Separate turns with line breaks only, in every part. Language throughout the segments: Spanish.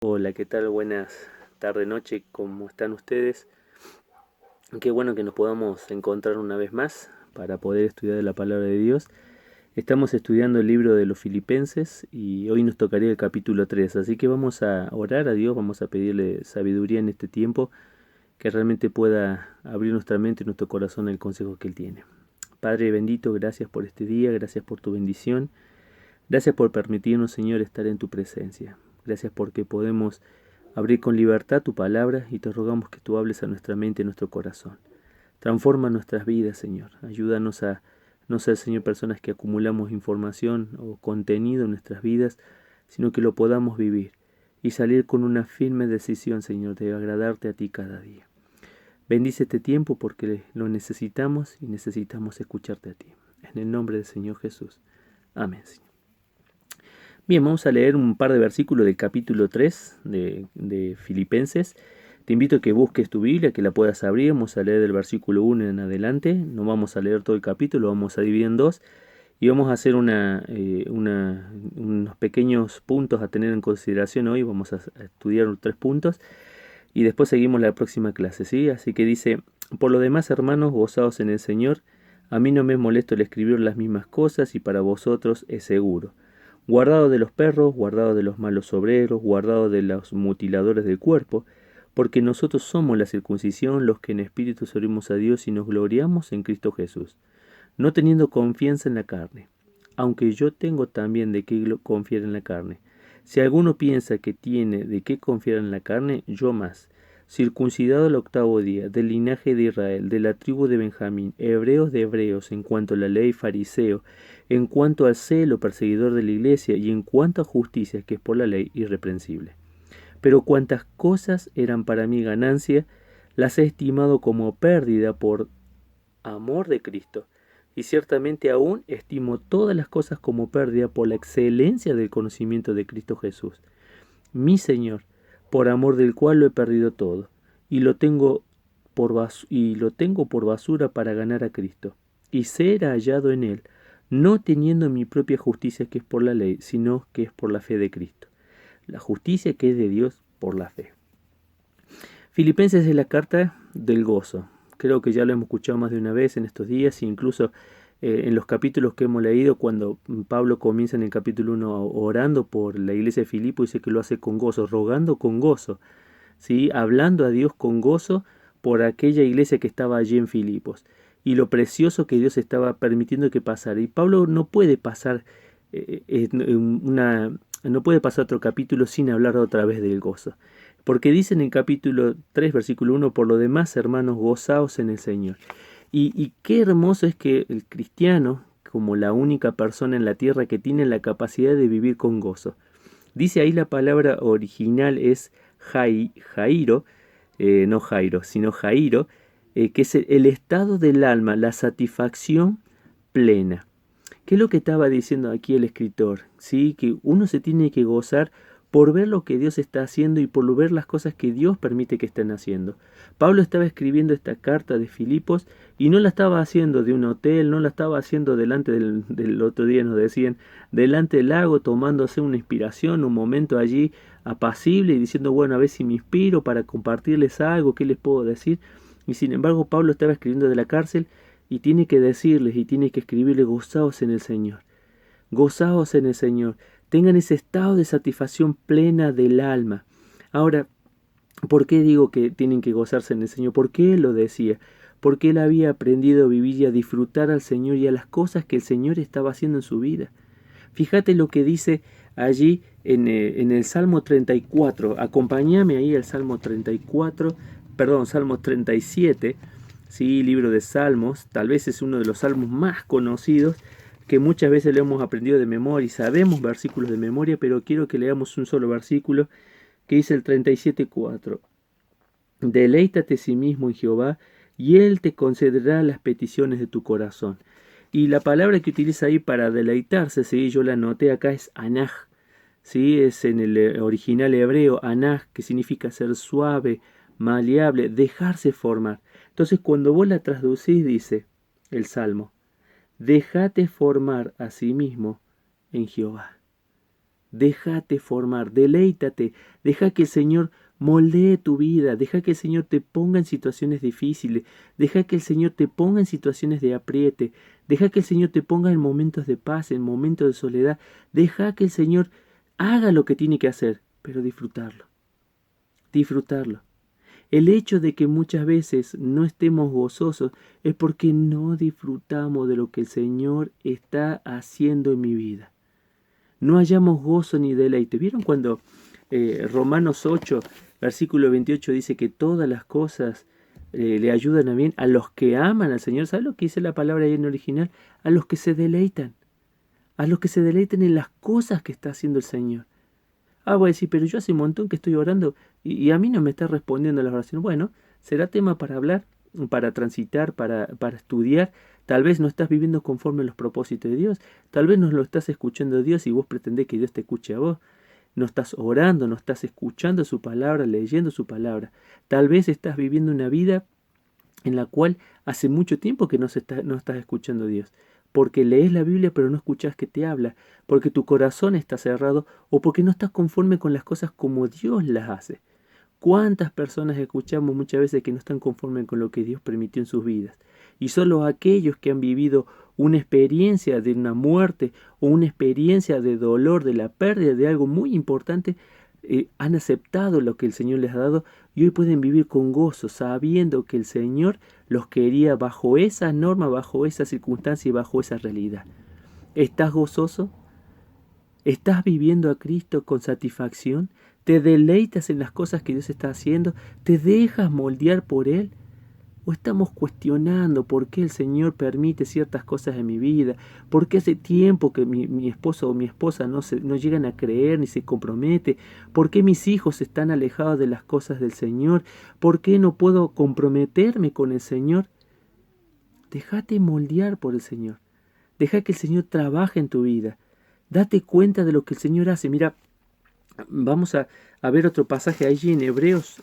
Hola, ¿qué tal? Buenas tarde, noche, ¿cómo están ustedes? Qué bueno que nos podamos encontrar una vez más para poder estudiar la palabra de Dios. Estamos estudiando el libro de los Filipenses y hoy nos tocaría el capítulo 3, así que vamos a orar a Dios, vamos a pedirle sabiduría en este tiempo, que realmente pueda abrir nuestra mente y nuestro corazón al consejo que Él tiene. Padre bendito, gracias por este día, gracias por tu bendición, gracias por permitirnos, Señor, estar en tu presencia. Gracias porque podemos abrir con libertad tu palabra y te rogamos que tú hables a nuestra mente y nuestro corazón. Transforma nuestras vidas, Señor. Ayúdanos a no ser, Señor, personas que acumulamos información o contenido en nuestras vidas, sino que lo podamos vivir y salir con una firme decisión, Señor, de agradarte a ti cada día. Bendice este tiempo porque lo necesitamos y necesitamos escucharte a ti. En el nombre del Señor Jesús. Amén, Señor. Bien, vamos a leer un par de versículos del capítulo 3 de Filipenses. Te invito a que busques tu Biblia, que la puedas abrir. Vamos a leer del versículo 1 en adelante. No vamos a leer todo el capítulo, vamos a dividir en dos. Y vamos a hacer unos pequeños puntos a tener en consideración hoy. Vamos a estudiar 3 puntos y después seguimos la próxima clase, ¿sí? Así que dice: por lo demás, hermanos, gozaos en el Señor. A mí no me es molesto el escribir las mismas cosas y para vosotros es seguro. Guardado de los perros, guardado de los malos obreros, guardado de los mutiladores del cuerpo, porque nosotros somos la circuncisión, los que en espíritu servimos a Dios y nos gloriamos en Cristo Jesús, no teniendo confianza en la carne, aunque yo tengo también de qué confiar en la carne. Si alguno piensa que tiene de qué confiar en la carne, yo más. Circuncidado el 8º día, del linaje de Israel, de la tribu de Benjamín, hebreos de hebreos, en cuanto a la ley, fariseo, en cuanto al celo, perseguidor de la iglesia, y en cuanto a justicia, que es por la ley, irreprensible. Pero cuantas cosas eran para mí ganancia, las he estimado como pérdida por amor de Cristo. Y ciertamente aún estimo todas las cosas como pérdida por la excelencia del conocimiento de Cristo Jesús, mi Señor, por amor del cual lo he perdido todo, y lo tengo por basura para ganar a Cristo, y ser hallado en él, no teniendo mi propia justicia que es por la ley, sino que es por la fe de Cristo, la justicia que es de Dios por la fe. Filipenses es la carta del gozo. Creo que ya lo hemos escuchado más de una vez en estos días, e incluso en los capítulos que hemos leído, cuando Pablo comienza en el capítulo 1 orando por la iglesia de Filipo, dice que lo hace con gozo, rogando con gozo, ¿sí? Hablando a Dios con gozo por aquella iglesia que estaba allí en Filipos y lo precioso que Dios estaba permitiendo que pasara. Y Pablo no puede pasar no puede pasar otro capítulo sin hablar otra vez del gozo. Porque dice en el capítulo 3, versículo 1, por lo demás, hermanos, gozaos en el Señor. Y qué hermoso es que el cristiano, como la única persona en la tierra que tiene la capacidad de vivir con gozo. Dice ahí la palabra original es Jairo, no Jairo, sino Jairo, que es el estado del alma, la satisfacción plena. ¿Qué es lo que estaba diciendo aquí el escritor? ¿Sí? Que uno se tiene que gozar por ver lo que Dios está haciendo y por ver las cosas que Dios permite que estén haciendo. Pablo estaba escribiendo esta carta de Filipos y no la estaba haciendo de un hotel, no la estaba haciendo delante del otro día nos decían, delante del lago, tomándose una inspiración, un momento allí apacible y diciendo, bueno, a ver si me inspiro para compartirles algo, ¿qué les puedo decir? Y sin embargo Pablo estaba escribiendo de la cárcel y tiene que decirles y tiene que escribirles, gozaos en el Señor. Gozaos en el Señor. Tengan ese estado de satisfacción plena del alma. Ahora, ¿por qué digo que tienen que gozarse en el Señor? ¿Por qué Él lo decía? Porque Él había aprendido a vivir y a disfrutar al Señor y a las cosas que el Señor estaba haciendo en su vida. Fíjate lo que dice allí en el Salmo 34. Acompáñame ahí al Salmo 34, perdón, Salmo 37. Sí, libro de Salmos, tal vez es uno de los salmos más conocidos que muchas veces le hemos aprendido de memoria y sabemos versículos de memoria, pero quiero que leamos un solo versículo que dice el 37:4. Deleítate a sí mismo en Jehová y Él te concederá las peticiones de tu corazón. Y la palabra que utiliza ahí para deleitarse, ¿sí? Yo la anoté acá, es anaj. ¿Sí? Es en el original hebreo, anaj, que significa ser suave, maleable, dejarse formar. Entonces cuando vos la traducís dice el Salmo, déjate formar a sí mismo en Jehová. Déjate formar, deleítate, deja que el Señor moldee tu vida, deja que el Señor te ponga en situaciones difíciles, deja que el Señor te ponga en situaciones de apriete, deja que el Señor te ponga en momentos de paz, en momentos de soledad, deja que el Señor haga lo que tiene que hacer, pero disfrutarlo, disfrutarlo. El hecho de que muchas veces no estemos gozosos es porque no disfrutamos de lo que el Señor está haciendo en mi vida. No hallamos gozo ni deleite. ¿Vieron cuando Romanos 8, versículo 28 dice que todas las cosas le ayudan a bien a los que aman al Señor? ¿Sabe lo que dice la palabra ahí en original? A los que se deleitan. A los que se deleitan en las cosas que está haciendo el Señor. Voy a decir, pero yo hace un montón que estoy orando y a mí no me está respondiendo las oraciones. Bueno, será tema para hablar, para transitar, para estudiar. Tal vez no estás viviendo conforme a los propósitos de Dios. Tal vez no lo estás escuchando Dios y vos pretendés que Dios te escuche a vos. No estás orando, no estás escuchando su palabra, leyendo su palabra. Tal vez estás viviendo una vida en la cual hace mucho tiempo que no estás escuchando a Dios. Porque lees la Biblia pero no escuchas que te habla, porque tu corazón está cerrado o porque no estás conforme con las cosas como Dios las hace. ¿Cuántas personas escuchamos muchas veces que no están conformes con lo que Dios permitió en sus vidas? Y solo aquellos que han vivido una experiencia de una muerte o una experiencia de dolor, de la pérdida de algo muy importante, han aceptado lo que el Señor les ha dado y hoy pueden vivir con gozo, sabiendo que el Señor los quería bajo esa norma, bajo esa circunstancia y bajo esa realidad. ¿Estás gozoso? ¿Estás viviendo a Cristo con satisfacción? ¿Te deleitas en las cosas que Dios está haciendo? ¿Te dejas moldear por Él? ¿O estamos cuestionando por qué el Señor permite ciertas cosas en mi vida? ¿Por qué hace tiempo que mi esposo o mi esposa no llegan a creer ni se compromete? ¿Por qué mis hijos están alejados de las cosas del Señor? ¿Por qué no puedo comprometerme con el Señor? Déjate moldear por el Señor. Deja que el Señor trabaje en tu vida. Date cuenta de lo que el Señor hace. Mira, vamos a ver otro pasaje allí en Hebreos.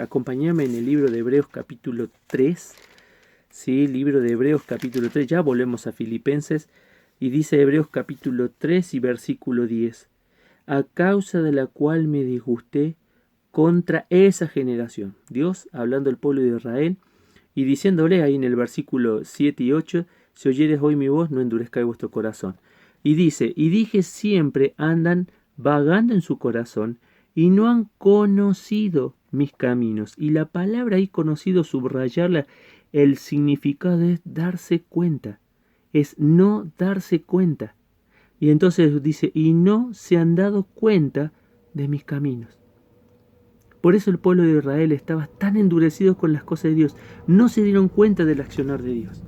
Acompáñame en el libro de Hebreos capítulo 3. Sí, libro de Hebreos capítulo 3. Ya volvemos a Filipenses. Y dice Hebreos capítulo 3 y versículo 10. A causa de la cual me disgusté contra esa generación. Dios hablando al pueblo de Israel y diciéndole ahí en el versículo 7 y 8. Si oyeres hoy mi voz, no endurezcáis vuestro corazón. Y dice, y dije siempre andan vagando en su corazón y no han conocido mis caminos. Y la palabra ahí conocido, subrayarla, el significado es darse cuenta, es no darse cuenta. Y entonces dice, y no se han dado cuenta de mis caminos. Por eso el pueblo de Israel estaba tan endurecido con las cosas de Dios. No se dieron cuenta del accionar de Dios.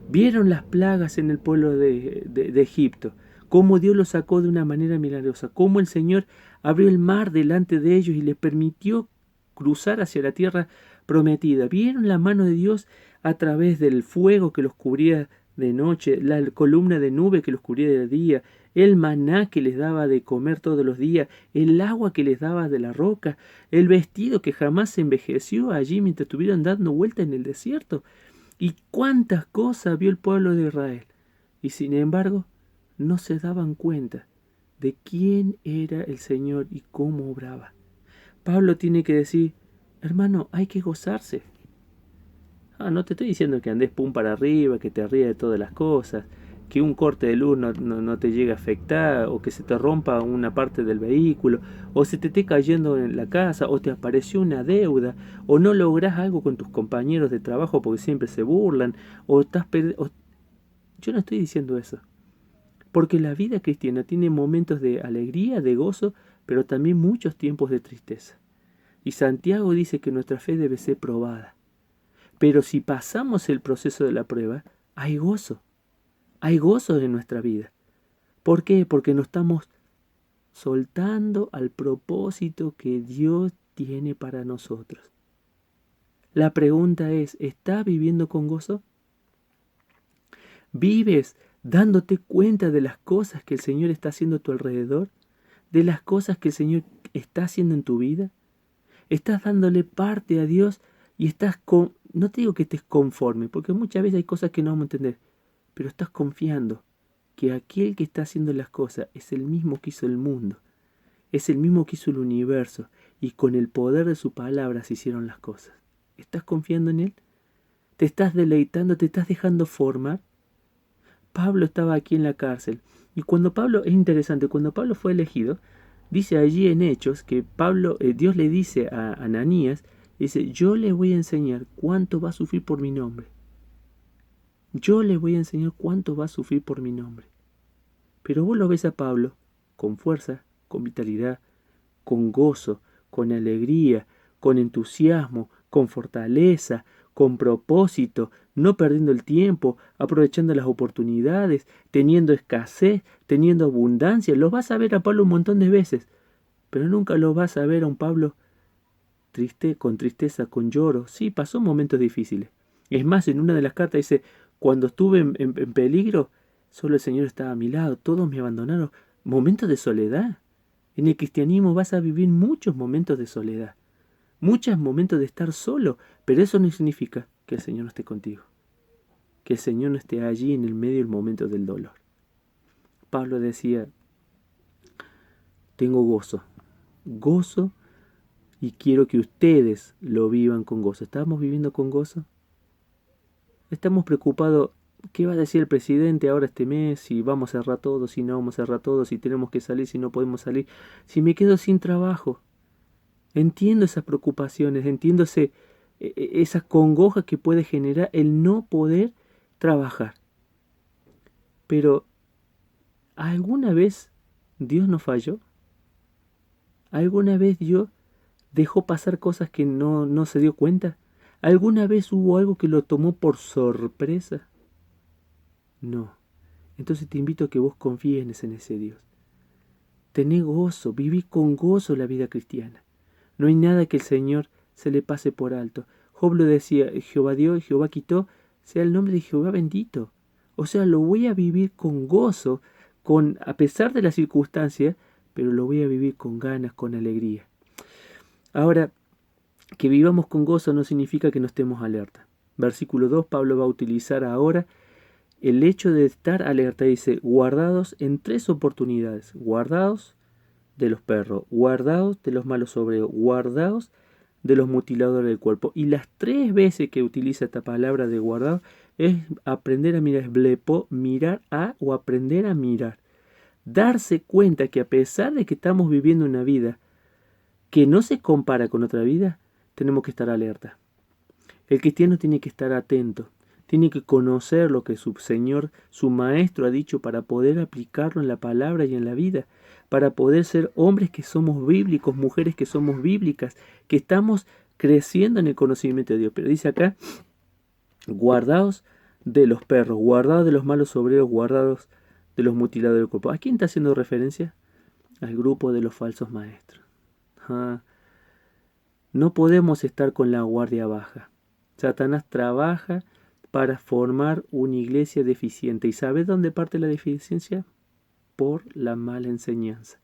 Vieron las plagas en el pueblo de Egipto, cómo Dios los sacó de una manera milagrosa, cómo el Señor abrió el mar delante de ellos y les permitió cruzar hacia la tierra prometida. Vieron la mano de Dios a través del fuego que los cubría de noche, la columna de nube que los cubría de día, el maná que les daba de comer todos los días, el agua que les daba de la roca, el vestido que jamás se envejeció allí mientras estuvieron dando vuelta en el desierto. Y cuántas cosas vio el pueblo de Israel. Y sin embargo, no se daban cuenta de quién era el Señor y cómo obraba. Pablo tiene que decir, hermano, hay que gozarse. No te estoy diciendo que andes pum para arriba, que te rías de todas las cosas, que un corte de luz no te llegue a afectar, o que se te rompa una parte del vehículo, o se te esté cayendo en la casa, o te apareció una deuda, o no lográs algo con tus compañeros de trabajo porque siempre se burlan, o estás perdiendo. Yo no estoy diciendo eso. Porque la vida cristiana tiene momentos de alegría, de gozo, pero también muchos tiempos de tristeza. Y Santiago dice que nuestra fe debe ser probada. Pero si pasamos el proceso de la prueba, hay gozo. Hay gozo en nuestra vida. ¿Por qué? Porque nos estamos soltando al propósito que Dios tiene para nosotros. La pregunta es, ¿estás viviendo con gozo? ¿Vives dándote cuenta de las cosas que el Señor está haciendo a tu alrededor? ¿De las cosas que el Señor está haciendo en tu vida? ¿Estás dándole parte a Dios y no te digo que estés conforme, porque muchas veces hay cosas que no vamos a entender, pero estás confiando que aquel que está haciendo las cosas es el mismo que hizo el mundo, es el mismo que hizo el universo, y con el poder de su palabra se hicieron las cosas. ¿Estás confiando en Él? ¿Te estás deleitando? ¿Te estás dejando formar? Pablo estaba aquí en la cárcel, y cuando Pablo, es interesante, cuando Pablo fue elegido, dice allí en Hechos que Dios le dice a Ananías, dice, yo le voy a enseñar cuánto va a sufrir por mi nombre. Yo le voy a enseñar cuánto va a sufrir por mi nombre. Pero vos lo ves a Pablo con fuerza, con vitalidad, con gozo, con alegría, con entusiasmo, con fortaleza, con propósito, no perdiendo el tiempo, aprovechando las oportunidades, teniendo escasez, teniendo abundancia. Lo vas a ver a Pablo un montón de veces, pero nunca lo vas a ver a un Pablo triste, con tristeza, con lloro. Sí, pasó momentos difíciles. Es más, en una de las cartas dice, cuando estuve en peligro, solo el Señor estaba a mi lado, todos me abandonaron. Momentos de soledad. En el cristianismo vas a vivir muchos momentos de soledad, muchos momentos de estar solo, pero eso no significa que el Señor no esté contigo, que el Señor no esté allí en el medio del momento del dolor. Pablo decía, tengo gozo y quiero que ustedes lo vivan con gozo. ¿Estamos viviendo con gozo? ¿Estamos preocupados? ¿Qué va a decir el presidente ahora este mes? Si vamos a cerrar todo, si no vamos a cerrar todo, si tenemos que salir, si no podemos salir, si me quedo sin trabajo. Entiendo esas preocupaciones, entiendo esa congoja que puede generar el no poder trabajar. Pero, ¿alguna vez Dios nos falló? ¿Alguna vez Dios dejó pasar cosas que no se dio cuenta? ¿Alguna vez hubo algo que lo tomó por sorpresa? No. Entonces te invito a que vos confíes en ese Dios. Tené gozo, viví con gozo la vida cristiana. No hay nada que el Señor se le pase por alto. Job lo decía, Jehová dio y Jehová quitó, sea el nombre de Jehová bendito. O sea, lo voy a vivir con gozo, a pesar de las circunstancias, pero lo voy a vivir con ganas, con alegría. Ahora, que vivamos con gozo no significa que no estemos alerta. Versículo 2, Pablo va a utilizar ahora el hecho de estar alerta. Dice, guardados en 3 oportunidades. Guardados de los perros, guardaos de los malos obreros, guardaos de los mutiladores del cuerpo. Y las 3 veces que utiliza esta palabra de guardado es aprender a mirar, es blepo, mirar a o aprender a mirar. Darse cuenta que a pesar de que estamos viviendo una vida que no se compara con otra vida, tenemos que estar alerta. El cristiano tiene que estar atento, tiene que conocer lo que su Señor, su Maestro ha dicho para poder aplicarlo en la palabra y en la vida, para poder ser hombres que somos bíblicos, mujeres que somos bíblicas, que estamos creciendo en el conocimiento de Dios. Pero dice acá, guardaos de los perros, guardaos de los malos obreros, guardaos de los mutiladores del cuerpo. ¿A quién está haciendo referencia? Al grupo de los falsos maestros. No podemos estar con la guardia baja. Satanás trabaja para formar una iglesia deficiente. ¿Y sabes dónde parte la deficiencia? Por la mala enseñanza.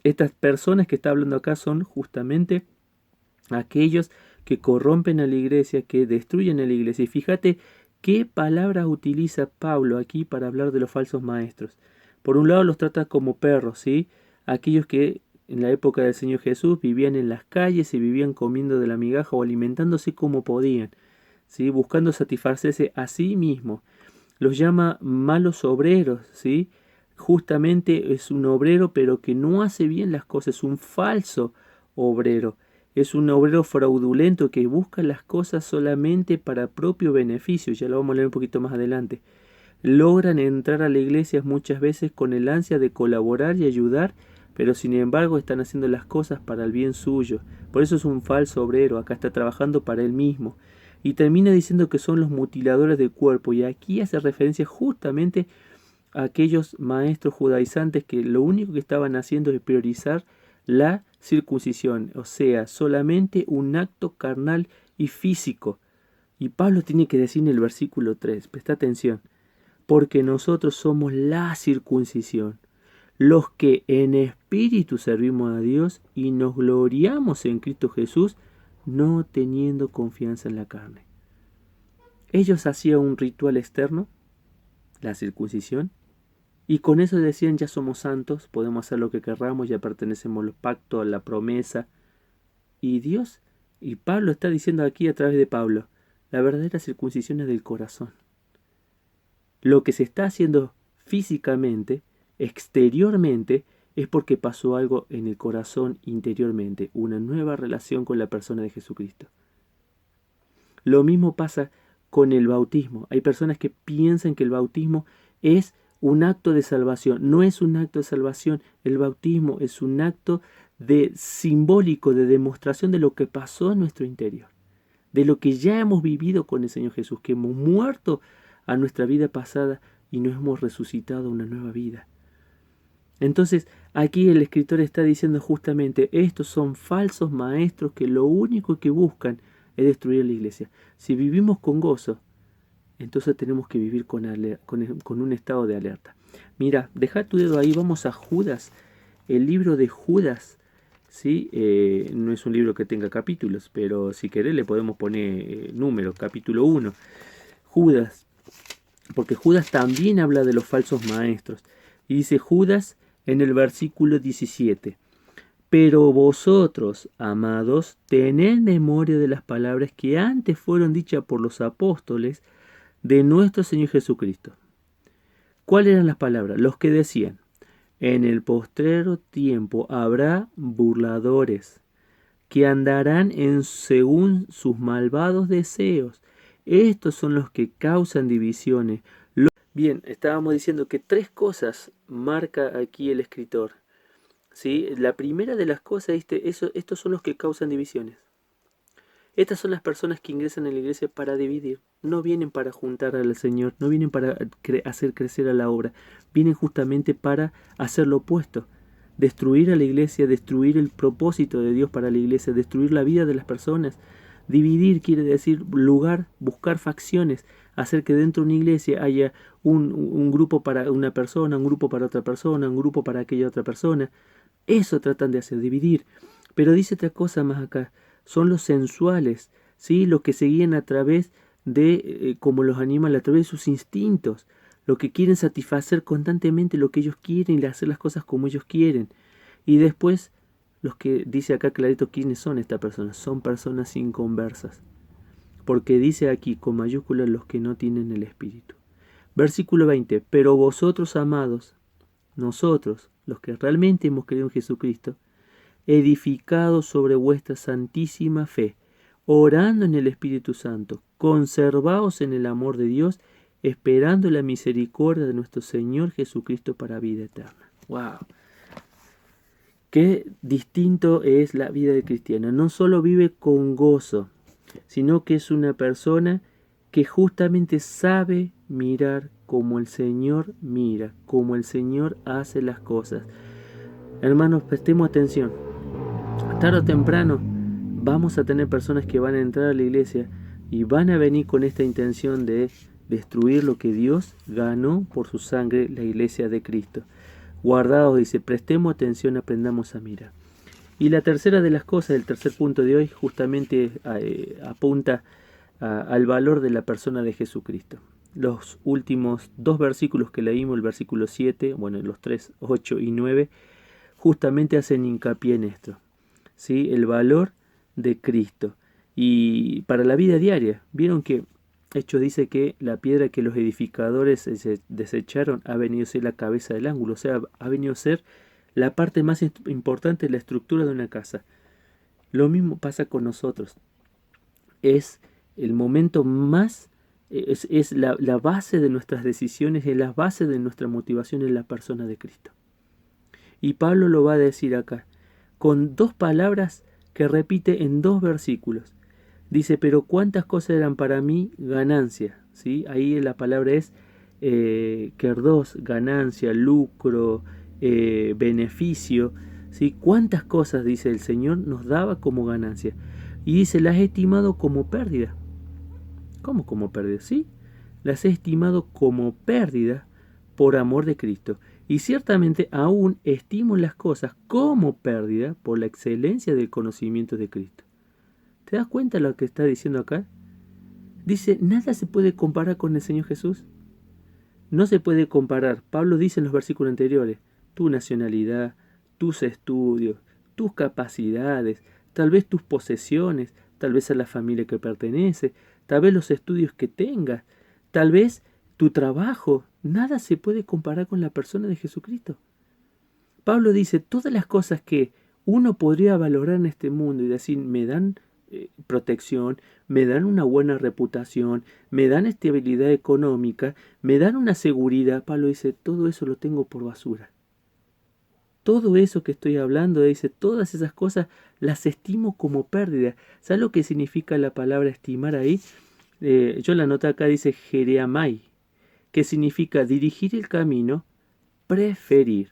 Estas personas que está hablando acá son justamente aquellos que corrompen a la iglesia, que destruyen a la iglesia. Y fíjate qué palabras utiliza Pablo aquí para hablar de los falsos maestros. Por un lado los trata como perros, ¿sí? Aquellos que en la época del Señor Jesús vivían en las calles y vivían comiendo de la migaja o alimentándose como podían, ¿sí? Buscando satisfacerse a sí mismo. Los llama malos obreros, ¿sí? Justamente es un obrero pero que no hace bien las cosas, es un falso obrero. Es un obrero fraudulento que busca las cosas solamente para propio beneficio. Ya lo vamos a leer un poquito más adelante. Logran entrar a la iglesia muchas veces con el ansia de colaborar y ayudar, pero sin embargo están haciendo las cosas para el bien suyo. Por eso es un falso obrero, acá está trabajando para él mismo. Y termina diciendo que son los mutiladores del cuerpo. Y aquí hace referencia justamente a aquellos maestros judaizantes que lo único que estaban haciendo es priorizar la circuncisión, o sea, solamente un acto carnal y físico. Y Pablo tiene que decir en el versículo 3, presta atención, porque nosotros somos la circuncisión, los que en espíritu servimos a Dios y nos gloriamos en Cristo Jesús, no teniendo confianza en la carne. Ellos hacían un ritual externo, la circuncisión, y con eso decían ya somos santos, podemos hacer lo que querramos, ya pertenecemos al pacto, a la promesa. Y Dios, y Pablo está diciendo aquí a través de Pablo, la verdadera circuncisión es del corazón. Lo que se está haciendo físicamente, exteriormente, es porque pasó algo en el corazón interiormente, una nueva relación con la persona de Jesucristo. Lo mismo pasa con el bautismo. Hay personas que piensan que el bautismo es un acto de salvación. No es un acto de salvación. El bautismo es un acto simbólico, de demostración de lo que pasó en nuestro interior, de lo que ya hemos vivido con el Señor Jesús, que hemos muerto a nuestra vida pasada y nos hemos resucitado a una nueva vida. Entonces, aquí el escritor está diciendo justamente, estos son falsos maestros que lo único que buscan es destruir la iglesia. Si vivimos con gozo, entonces tenemos que vivir con un estado de alerta. Mira, deja tu dedo ahí, vamos a Judas, el libro de Judas, ¿sí? No es un libro que tenga capítulos, pero si querés le podemos poner números, capítulo 1. Judas, porque Judas también habla de los falsos maestros. Y dice Judas en el versículo 17. Pero vosotros, amados, tened memoria de las palabras que antes fueron dichas por los apóstoles de nuestro Señor Jesucristo. ¿Cuáles eran las palabras? Los que decían, en el postrero tiempo habrá burladores, que andarán según sus malvados deseos. Estos son los que causan divisiones. Bien, estábamos diciendo que 3 cosas marca aquí el escritor. ¿Sí? La primera de las cosas, estos son los que causan divisiones. Estas son las personas que ingresan en la iglesia para dividir. No vienen para juntar al Señor, no vienen para hacer crecer a la obra. Vienen justamente para hacer lo opuesto. Destruir a la iglesia, destruir el propósito de Dios para la iglesia, destruir la vida de las personas. Dividir quiere decir buscar facciones, hacer que dentro de una iglesia haya un grupo para una persona, un grupo para otra persona, un grupo para aquella otra persona. Eso tratan de hacer, dividir. Pero dice otra cosa más acá. Son los sensuales, ¿sí? Los que se guían a través de, como los animales, a través de sus instintos. Los que quieren satisfacer constantemente lo que ellos quieren y hacer las cosas como ellos quieren. Y después, los que dice acá clarito quiénes son estas personas. Son personas inconversas. Porque dice aquí con mayúsculas los que no tienen el Espíritu. Versículo 20. Pero vosotros, amados, nosotros, los que realmente hemos creído en Jesucristo, edificados sobre vuestra santísima fe, orando en el Espíritu Santo, conservaos en el amor de Dios, esperando la misericordia de nuestro Señor Jesucristo para vida eterna. ¡Wow! Qué distinto es la vida de cristiano. No solo vive con gozo, sino que es una persona que justamente sabe mirar como el Señor mira, como el Señor hace las cosas. Hermanos, prestemos atención. Tarde o temprano vamos a tener personas que van a entrar a la iglesia y van a venir con esta intención de destruir lo que Dios ganó por su sangre, la iglesia de Cristo. Guardaos, dice, prestemos atención, aprendamos a mirar. Y la tercera de las cosas, el tercer punto de hoy, justamente apunta al valor de la persona de Jesucristo. Los últimos 2 versículos que leímos, el versículo 7, bueno, los 3, 8 y 9, justamente hacen hincapié en esto, ¿sí? El valor de Cristo. Y para la vida diaria, vieron que Hechos dice que la piedra que los edificadores desecharon ha venido a ser la cabeza del ángulo, o sea, ha venido a ser la parte más importante de la estructura de una casa. Lo mismo pasa con nosotros. Es el momento más, es la base de nuestras decisiones, es la base de nuestra motivación en la persona de Cristo. Y Pablo lo va a decir acá, con 2 palabras que repite en 2 versículos. Dice, pero cuántas cosas eran para mí ganancia, ¿sí? Ahí la palabra es kerdos, ganancia, lucro, beneficio, ¿sí? Cuántas cosas, dice el Señor, nos daba como ganancia. Y dice, las he estimado como pérdida. ¿Cómo como pérdida? Sí, las he estimado como pérdida por amor de Cristo. Y ciertamente aún estimo las cosas como pérdida por la excelencia del conocimiento de Cristo. ¿Te das cuenta de lo que está diciendo acá? Dice, nada se puede comparar con el Señor Jesús. No se puede comparar. Pablo dice en los versículos anteriores, tu nacionalidad, tus estudios, tus capacidades, tal vez tus posesiones, tal vez a la familia que pertenece, tal vez los estudios que tengas, tal vez tu trabajo. Nada se puede comparar con la persona de Jesucristo. Pablo dice, todas las cosas que uno podría valorar en este mundo y decir, me dan protección, me dan una buena reputación, me dan estabilidad económica, me dan una seguridad. Pablo dice, todo eso lo tengo por basura. Todo eso que estoy hablando, dice, todas esas cosas las estimo como pérdida. ¿Sabes lo que significa la palabra estimar ahí? Yo la nota acá, dice jereamai, que significa dirigir el camino, preferir.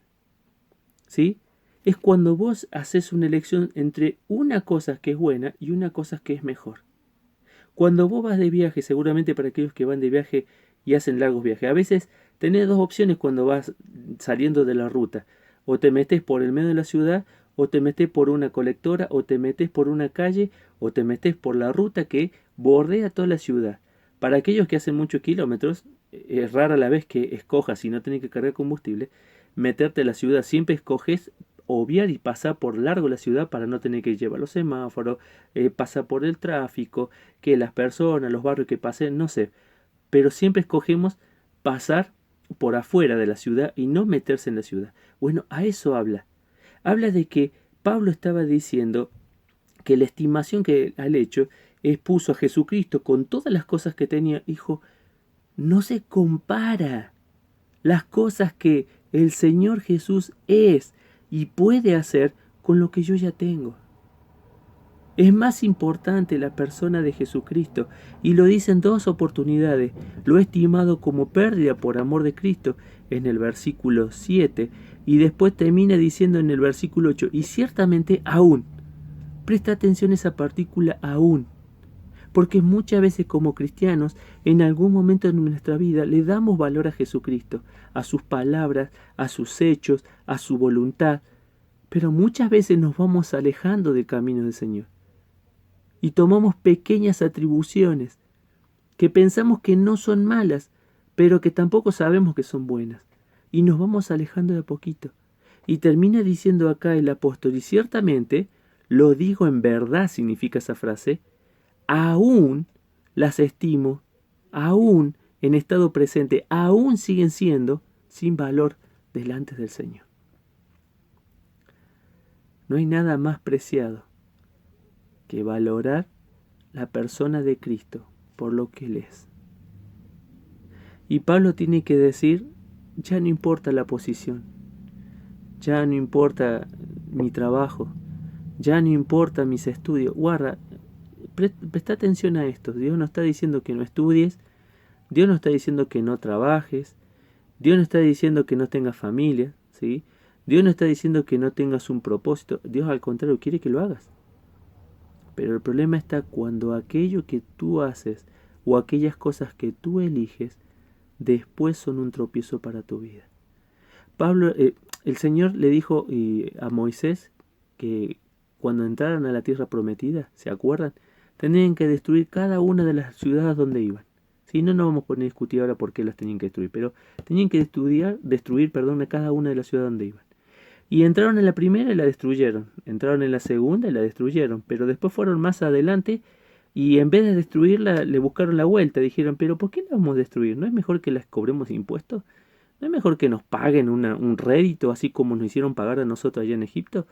¿Sí? Es cuando vos haces una elección entre una cosa que es buena y una cosa que es mejor. Cuando vos vas de viaje, seguramente para aquellos que van de viaje y hacen largos viajes, a veces tenés dos opciones cuando vas saliendo de la ruta. O te metes por el medio de la ciudad, o te metes por una colectora, o te metes por una calle, o te metes por la ruta que bordea toda la ciudad. Para aquellos que hacen muchos kilómetros, es rara la vez que escojas, si no tenés que cargar combustible, meterte a la ciudad. Siempre escoges obviar y pasar por largo la ciudad para no tener que llevar los semáforos, pasar por el tráfico, que las personas, los barrios que pasen, no sé. Pero siempre escogemos pasar por afuera de la ciudad y no meterse en la ciudad. Bueno, a eso habla. Habla de que Pablo estaba diciendo que la estimación que al hecho puso a Jesucristo con todas las cosas que tenía. Dijo, no se compara las cosas que el Señor Jesús es y puede hacer con lo que yo ya tengo. Es más importante la persona de Jesucristo, y lo dice en dos oportunidades. Lo he estimado como pérdida por amor de Cristo en el versículo 7, y después termina diciendo en el versículo 8, y ciertamente aún. Presta atención a esa partícula aún, porque muchas veces como cristianos, en algún momento de nuestra vida, le damos valor a Jesucristo, a sus palabras, a sus hechos, a su voluntad, pero muchas veces nos vamos alejando del camino del Señor. Y tomamos pequeñas atribuciones que pensamos que no son malas, pero que tampoco sabemos que son buenas. Y nos vamos alejando de a poquito. Y termina diciendo acá el apóstol, y ciertamente, lo digo en verdad, significa esa frase, aún las estimo, aún en estado presente, aún siguen siendo sin valor delante del Señor. No hay nada más preciado que valorar la persona de Cristo por lo que Él es. Y Pablo tiene que decir, ya no importa la posición, ya no importa mi trabajo, ya no importa mis estudios. Guarda, presta atención a esto. Dios no está diciendo que no estudies, Dios no está diciendo que no trabajes, Dios no está diciendo que no tengas familia, ¿sí? Dios no está diciendo que no tengas un propósito. Dios al contrario quiere que lo hagas. Pero el problema está cuando aquello que tú haces o aquellas cosas que tú eliges después son un tropiezo para tu vida. Pablo, el Señor le dijo a Moisés que cuando entraran a la tierra prometida, ¿se acuerdan? Tenían que destruir cada una de las ciudades donde iban. Si no, no vamos a poner a discutir ahora por qué las tenían que destruir, pero tenían que destruir a cada una de las ciudades donde iban. Y entraron en la primera y la destruyeron. Entraron en la segunda y la destruyeron. Pero después fueron más adelante y en vez de destruirla le buscaron la vuelta. Dijeron, pero ¿por qué la vamos a destruir? ¿No es mejor que las cobremos impuestos? ¿No es mejor que nos paguen un rédito así como nos hicieron pagar a nosotros allá en Egipto?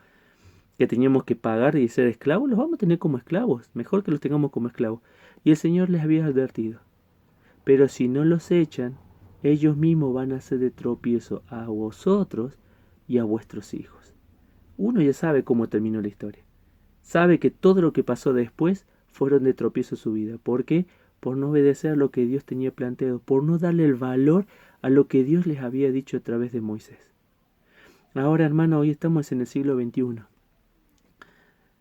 Que teníamos que pagar y ser esclavos. Los vamos a tener como esclavos. Mejor que los tengamos como esclavos. Y el Señor les había advertido. Pero si no los echan, ellos mismos van a ser de tropiezo a vosotros y a vuestros hijos. Uno ya sabe cómo terminó la historia. Sabe que todo lo que pasó después fueron de tropiezo a su vida. ¿Por qué? Por no obedecer a lo que Dios tenía planteado, por no darle el valor a lo que Dios les había dicho a través de Moisés. Ahora, hermano, hoy estamos en el siglo XXI.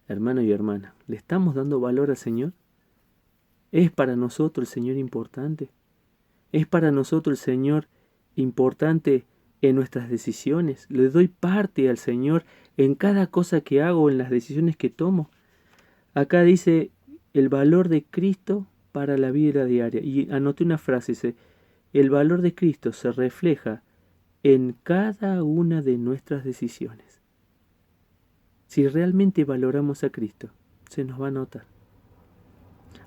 Hermano y hermana, ¿le estamos dando valor al Señor? ¿Es para nosotros el Señor importante? ¿Es para nosotros el Señor importante en nuestras decisiones? ¿Le doy parte al Señor en cada cosa que hago, en las decisiones que tomo? Acá dice el valor de Cristo para la vida diaria. Y anoté una frase, dice, el valor de Cristo se refleja en cada una de nuestras decisiones. Si realmente valoramos a Cristo, se nos va a notar.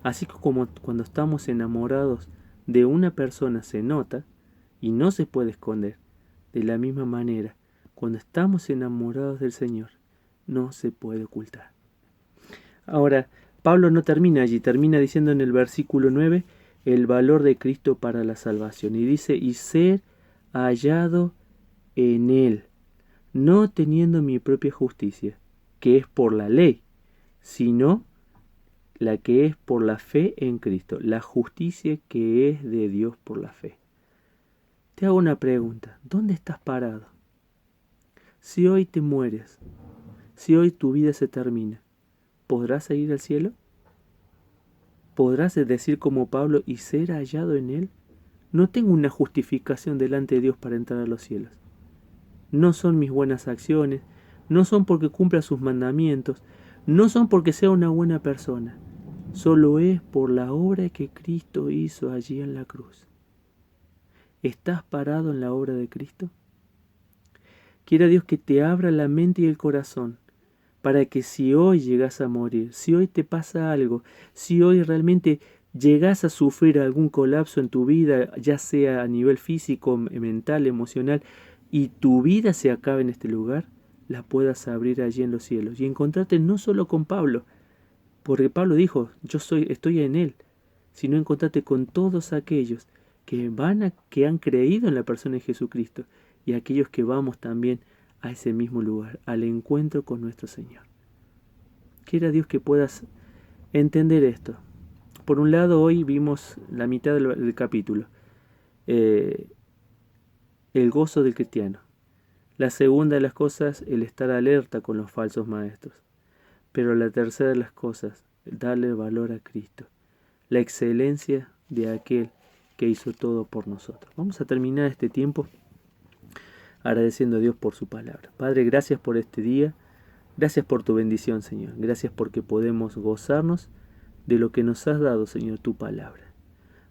Así como cuando estamos enamorados de una persona se nota y no se puede esconder, de la misma manera, cuando estamos enamorados del Señor, no se puede ocultar. Ahora, Pablo no termina allí, termina diciendo en el versículo 9 el valor de Cristo para la salvación. Y dice, y ser hallado en Él, no teniendo mi propia justicia, que es por la ley, sino la que es por la fe en Cristo, la justicia que es de Dios por la fe. Te hago una pregunta, ¿dónde estás parado? Si hoy te mueres, si hoy tu vida se termina, ¿podrás ir al cielo? ¿Podrás decir como Pablo y ser hallado en Él? No tengo una justificación delante de Dios para entrar a los cielos. No son mis buenas acciones, no son porque cumpla sus mandamientos, no son porque sea una buena persona. Solo es por la obra que Cristo hizo allí en la cruz. ¿Estás parado en la obra de Cristo? Quiera Dios que te abra la mente y el corazón para que si hoy llegas a morir, si hoy te pasa algo, si hoy realmente llegas a sufrir algún colapso en tu vida, ya sea a nivel físico, mental, emocional, y tu vida se acabe en este lugar, la puedas abrir allí en los cielos y encontrarte no solo con Pablo, porque Pablo dijo, estoy en él, sino encontrarte con todos aquellos que han creído en la persona de Jesucristo y aquellos que vamos también a ese mismo lugar, al encuentro con nuestro Señor. Quiera Dios que puedas entender esto. Por un lado, hoy vimos la mitad del capítulo, el gozo del cristiano. La segunda de las cosas, el estar alerta con los falsos maestros. Pero la tercera de las cosas, darle valor a Cristo, la excelencia de aquel que hizo todo por nosotros. Vamos a terminar este tiempo agradeciendo a Dios por su palabra. Padre, gracias por este día, gracias por tu bendición, Señor. Gracias porque podemos gozarnos de lo que nos has dado, Señor, tu palabra.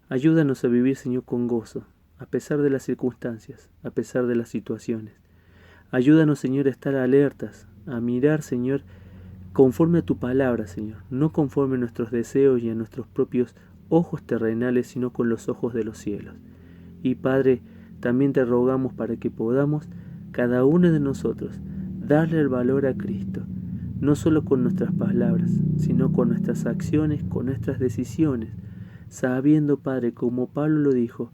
Ayúdanos a vivir, Señor, con gozo, a pesar de las circunstancias, a pesar de las situaciones. Ayúdanos, Señor, a estar alertas, a mirar, Señor, conforme a tu palabra, Señor, no conforme a nuestros deseos y a nuestros propios ojos terrenales, sino con los ojos de los cielos. Y Padre, también te rogamos para que podamos, cada uno de nosotros, darle el valor a Cristo, no solo con nuestras palabras, sino con nuestras acciones, con nuestras decisiones, sabiendo, Padre, como Pablo lo dijo,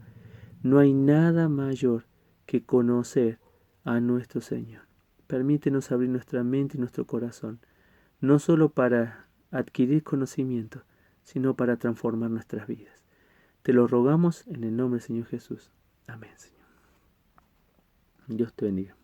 no hay nada mayor que conocer a nuestro Señor. Permítenos abrir nuestra mente y nuestro corazón, no solo para adquirir conocimiento, sino para transformar nuestras vidas. Te lo rogamos en el nombre del Señor Jesús. Amén, Señor. Dios te bendiga.